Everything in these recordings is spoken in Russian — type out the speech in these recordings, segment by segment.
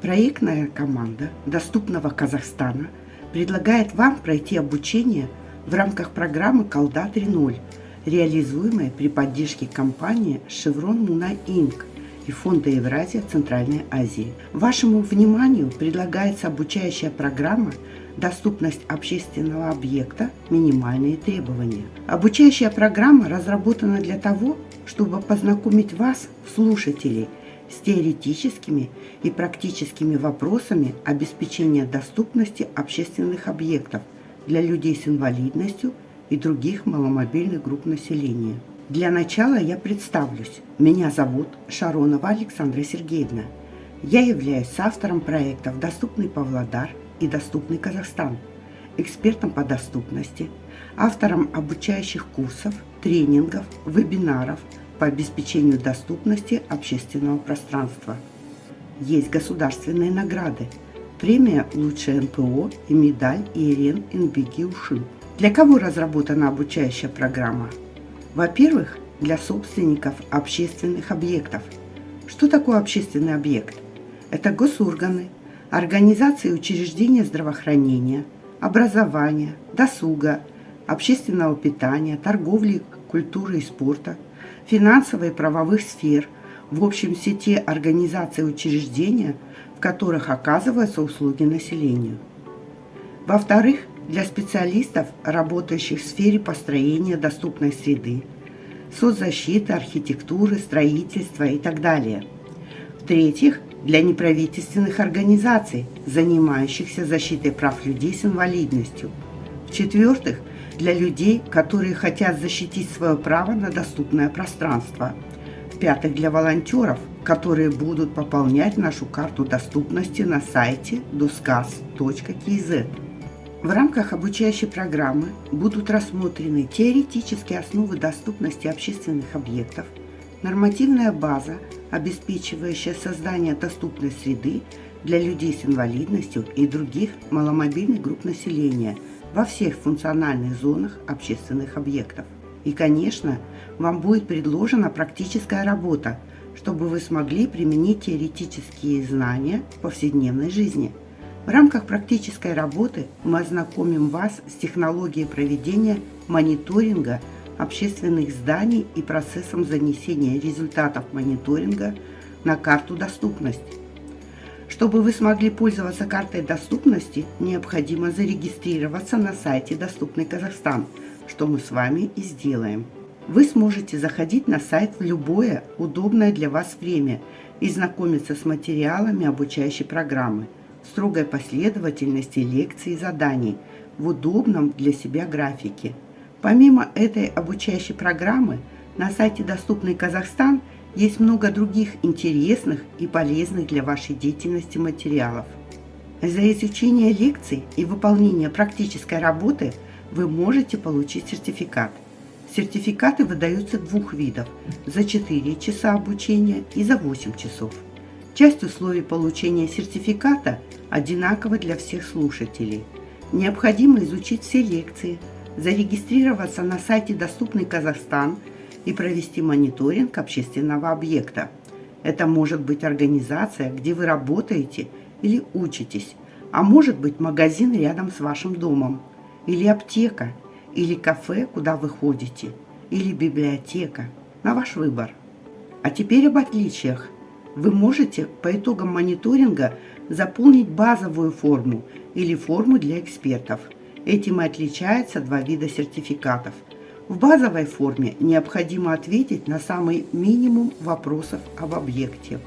Проектная команда Доступного Казахстана предлагает вам пройти обучение в рамках программы «Колда 3.0», реализуемой при поддержке компании Chevron Muna Inc. и Фонда Евразия Центральной Азии. Вашему вниманию предлагается обучающая программа «Доступность общественного объекта. Минимальные требования». Обучающая программа разработана для того, чтобы познакомить вас, слушателей, с теоретическими и практическими вопросами обеспечения доступности общественных объектов для людей с инвалидностью и других маломобильных групп населения. Для начала я представлюсь. Меня зовут Шаронова Александра Сергеевна. Я являюсь соавтором проектов «Доступный Павлодар» и «Доступный Казахстан», экспертом по доступности, автором обучающих курсов, тренингов, вебинаров по обеспечению доступности общественного пространства. Есть государственные награды, премия «Лучшее НПО» и медаль Иерен Инбеги Уши. Для кого разработана обучающая программа? Во-первых, для собственников общественных объектов. Что такое общественный объект? Это госорганы, организации и учреждения здравоохранения, образования, досуга, общественного питания, торговли, культуры и спорта, финансовой и правовых сфер, в общем, все те организации и учреждения, в которых оказываются услуги населению. Во-вторых, для специалистов, работающих в сфере построения доступной среды, соцзащиты, архитектуры, строительства и так далее. В-третьих, для неправительственных организаций, занимающихся защитой прав людей с инвалидностью. В-четвертых, для людей, которые хотят защитить свое право на доступное пространство. В-пятых, для волонтеров, которые будут пополнять нашу карту доступности на сайте doskaz.kz. В рамках обучающей программы будут рассмотрены теоретические основы доступности общественных объектов, нормативная база, обеспечивающая создание доступной среды для людей с инвалидностью и других маломобильных групп населения во всех функциональных зонах общественных объектов. И, конечно, вам будет предложена практическая работа, чтобы вы смогли применить теоретические знания в повседневной жизни. В рамках практической работы мы ознакомим вас с технологией проведения мониторинга общественных зданий и процессом занесения результатов мониторинга на карту доступности. Чтобы вы смогли пользоваться картой доступности, необходимо зарегистрироваться на сайте «Доступный Казахстан», что мы с вами и сделаем. Вы сможете заходить на сайт в любое удобное для вас время и знакомиться с материалами обучающей программы, в строгой последовательности лекций и заданий, в удобном для себя графике. Помимо этой обучающей программы, на сайте «Доступный Казахстан» есть много других интересных и полезных для вашей деятельности материалов. За изучение лекций и выполнение практической работы вы можете получить сертификат. Сертификаты выдаются двух видов – за 4 часа обучения и за 8 часов. Часть условий получения сертификата одинакова для всех слушателей. Необходимо изучить все лекции, зарегистрироваться на сайте «Доступный Казахстан» и провести мониторинг общественного объекта. Это может быть организация, где вы работаете или учитесь, а может быть магазин рядом с вашим домом, или аптека, или кафе, куда вы ходите, или библиотека, на ваш выбор. А теперь об отличиях. Вы можете по итогам мониторинга заполнить базовую форму или форму для экспертов. Этим и отличаются два вида сертификатов. В базовой форме необходимо ответить на самый минимум вопросов об объекте.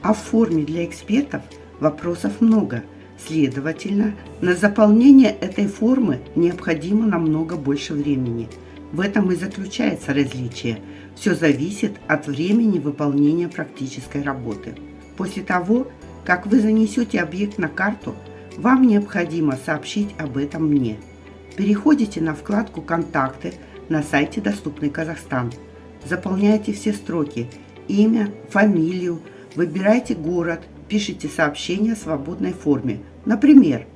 А в форме для экспертов вопросов много. Следовательно, на заполнение этой формы необходимо намного больше времени. В этом и заключается различие. Все зависит от времени выполнения практической работы. После того, как вы занесете объект на карту, вам необходимо сообщить об этом мне. Переходите на вкладку «Контакты» на сайте «Доступный Казахстан». Заполняйте все строки – имя, фамилию, выбирайте город, пишите сообщение в свободной форме. Например,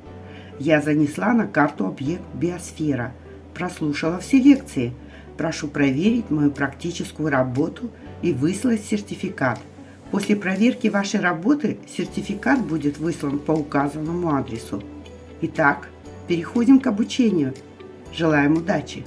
«Я занесла на карту объект «Биосфера», прослушала все лекции. Прошу проверить мою практическую работу и выслать сертификат. После проверки вашей работы сертификат будет выслан по указанному адресу. Итак, переходим к обучению. Желаем удачи!